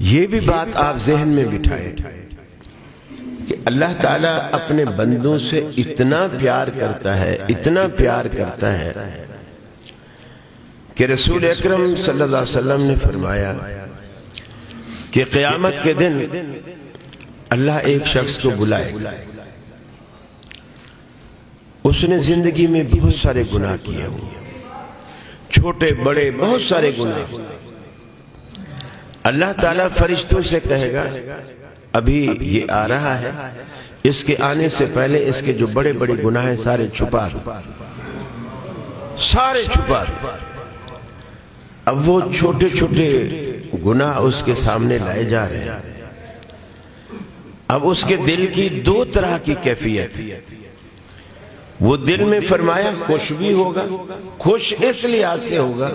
یہ بھی بات آپ ذہن میں بٹھائیں کہ اللہ تعالیٰ اپنے بندوں سے اتنا پیار کرتا ہے، اتنا پیار کرتا ہے کہ رسول اکرم صلی اللہ علیہ وسلم نے فرمایا کہ قیامت کے دن اللہ ایک شخص کو بلائے گا، اس نے زندگی میں بہت سارے گناہ کیے ہوئے، چھوٹے بڑے بہت سارے گناہ۔ اللہ تعالیٰ فرشتوں سے کہے گا ابھی یہ آ رہا ہے، اس کے آنے سے پہلے اس کے جو بڑے بڑے گناہ ہیں سارے چھپا دو، سارے چھپا دو۔ اب وہ چھوٹے چھوٹے گناہ اس کے سامنے لائے جا رہے ہیں۔ اب اس کے دل کی دو طرح کی کیفیت، وہ دل میں فرمایا خوش بھی ہوگا، خوش اس لحاظ سے ہوگا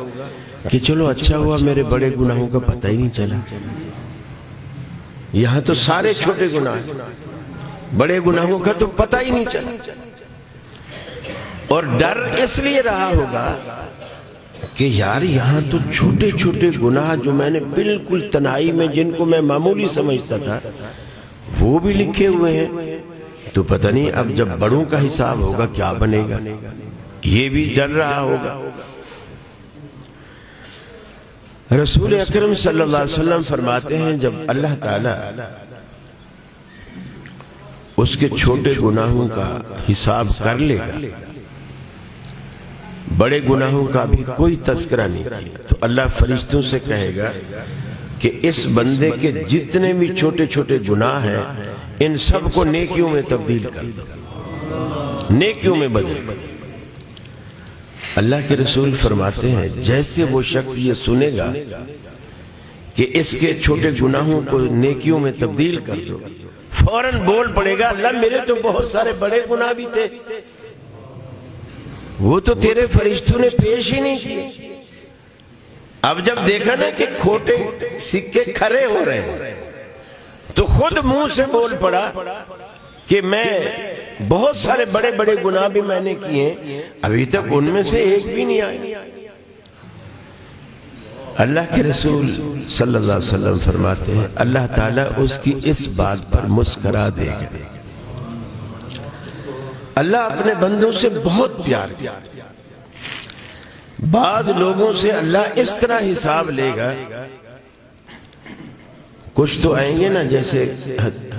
کہ چلو اچھا ہوا میرے بڑے گناہوں کا پتہ ہی نہیں چلا، یہاں تو سارے چھوٹے گناہ، بڑے گناہوں کا تو پتہ ہی نہیں چلا۔ اور ڈر اس لیے رہا ہوگا کہ یار یہاں تو چھوٹے چھوٹے گناہ جو میں نے بالکل تنہائی میں جن کو میں معمولی سمجھتا تھا وہ بھی لکھے ہوئے ہیں، تو پتہ نہیں اب جب بڑوں کا حساب ہوگا کیا بنے گا، یہ بھی ڈر رہا ہوگا۔ رسول اکرم صلی اللہ علیہ وسلم فرماتے ہیں جب اللہ تعالیٰ اس کے چھوٹے گناہوں کا حساب کر لے گا، بڑے گناہوں کا بھی کوئی تذکرہ نہیں کیا، تو اللہ فرشتوں سے کہے گا کہ اس بندے کے جتنے بھی چھوٹے چھوٹے گناہ ہیں ان سب کو نیکیوں میں تبدیل کر دو، نیکیوں میں بدل۔ اللہ کے رسول فرماتے ہیں جیسے وہ شخص یہ سنے گا کہ اس کے چھوٹے گناہوں کو نیکیوں میں تبدیل کر دو، فوراً بول پڑے گا اللہ میرے تو بہت سارے بڑے گناہ بھی تھے، وہ تو تیرے فرشتوں نے پیش ہی نہیں کیے۔ اب جب دیکھا نا کہ کھوٹے سکے کھرے ہو رہے ہیں تو خود منہ سے بول پڑا کہ میں بہت سارے بڑے بڑے گناہ بھی میں نے کیے، ابھی تک ان میں سے ایک بھی نہیں آئے۔ اللہ کے رسول صلی اللہ علیہ وسلم فرماتے ہیں اللہ تعالیٰ اس کی اس بات پر مسکرا دے گا۔ اللہ اپنے بندوں سے بہت پیار کرتا ہے۔ بعض لوگوں سے اللہ اس طرح حساب لے گا، کچھ تو آئیں گے نا جیسے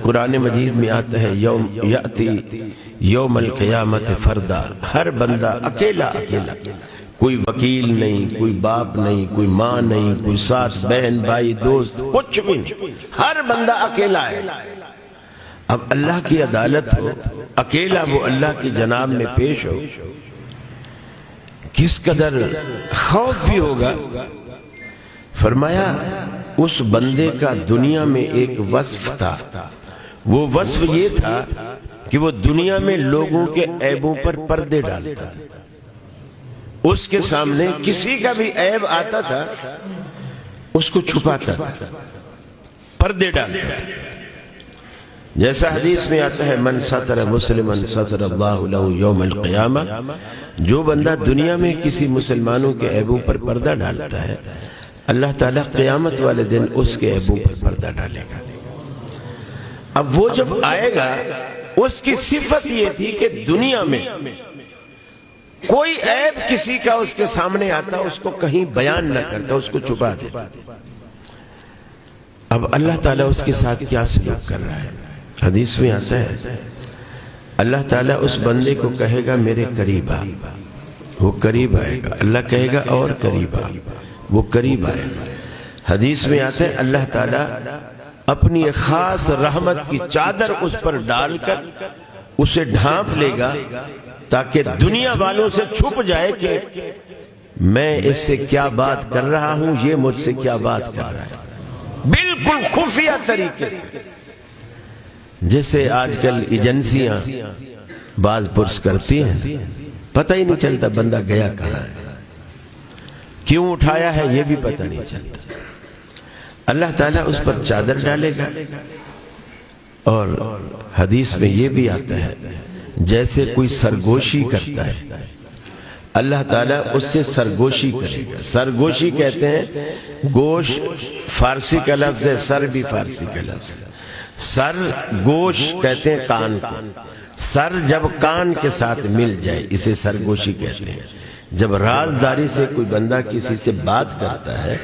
قرآن مجید میں آتا ہے یوم یاتی یوم القیامت فردا، ہر بندہ اکیلا اکیلا، کوئی وکیل نہیں، کوئی باپ نہیں، کوئی ماں نہیں، کوئی ساتھ بہن بھائی دوست کچھ بھی نہیں، ہر بندہ اکیلا ہے۔ اب اللہ کی عدالت ہو، اکیلا وہ اللہ کی جناب میں پیش ہو، کس قدر خوف بھی ہوگا۔ فرمایا اس بندے کا دنیا میں ایک وصف تھا، وہ وصف یہ تھا کہ وہ دنیا میں لوگوں کے عیبوں پر پردے ڈالتا تھا، اس کے سامنے کسی کا بھی عیب آتا تھا اس کو چھپاتا تھا، پردے ڈالتا تھا۔ جیسا حدیث میں آتا ہے من ستر مسلما ستر اللہ لہ یوم القیامہ، جو بندہ دنیا میں کسی مسلمانوں کے عیبوں پر پردہ ڈالتا ہے اللہ تعالیٰ قیامت والے دن اس کے عیبوں پر پردہ ڈالے گا۔ اب وہ جب آئے گا اس کی صفت یہ تھی کہ دنیا میں کوئی عیب کسی کا اس کے سامنے آتا اس کو کہیں بیان نہ کرتا، اس کو چھپا دیتا۔ اب اللہ تعالیٰ اس کے ساتھ کیا سلوک کر رہا ہے؟ حدیث میں آتا ہے اللہ تعالیٰ اس بندے کو کہے گا میرے قریب آ، وہ قریب آئے گا، اللہ کہے گا اور قریب آ، وہ قریب آئے گا۔ حدیث میں آتا ہے اللہ تعالیٰ اپنی خاص رحمت کی چادر اس پر ڈال کر اسے ڈھانپ لے گا تاکہ دنیا والوں سے چھپ جائے کہ میں اس سے کیا بات کر رہا ہوں، یہ مجھ سے کیا بات کر رہا ہے، بالکل خفیہ طریقے سے۔ جیسے آج کل ایجنسیاں بعض پرس کرتی ہیں، پتہ ہی نہیں چلتا بندہ گیا کہاں ہے، کیوں اٹھایا ہے یہ بھی پتہ نہیں چلتا۔ اللہ تعالیٰ اس پر چادر ڈالے گا، اور حدیث میں یہ بھی آتا ہے جیسے کوئی سرگوشی کرتا ہے اللہ تعالیٰ اس سے سرگوشی کرے گا۔ سرگوشی کہتے ہیں گوشت فارسی کا لفظ ہے، سر بھی فارسی کا لفظ ہے۔ سر گوش کہتے ہیں کان کو، سر جب کان کے ساتھ مل جائے اسے سرگوشی کہتے ہیں۔ جب رازداری سے کوئی بندہ کسی سے بات کرتا ہے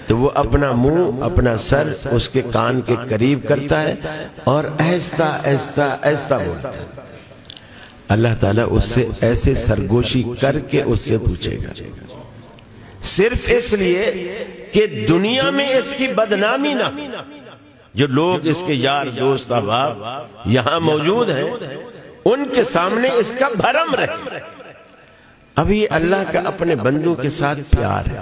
تو وہ اپنا منہ اپنا سر اس کے کان کے قریب کرتا ہے اور آہستہ آہستہ آہستہ بولتا ہے۔ اللہ تعالیٰ اس سے ایسے سرگوشی کر کے اس سے پوچھے گا، صرف اس لیے کہ دنیا میں اس کی بدنامی نہ، جو لوگ اس کے یار دوست احباب یہاں موجود ہیں ان کے سامنے اس کا بھرم رہے۔ اب یہ اللہ کا اپنے بندوں کے ساتھ پیار ہے۔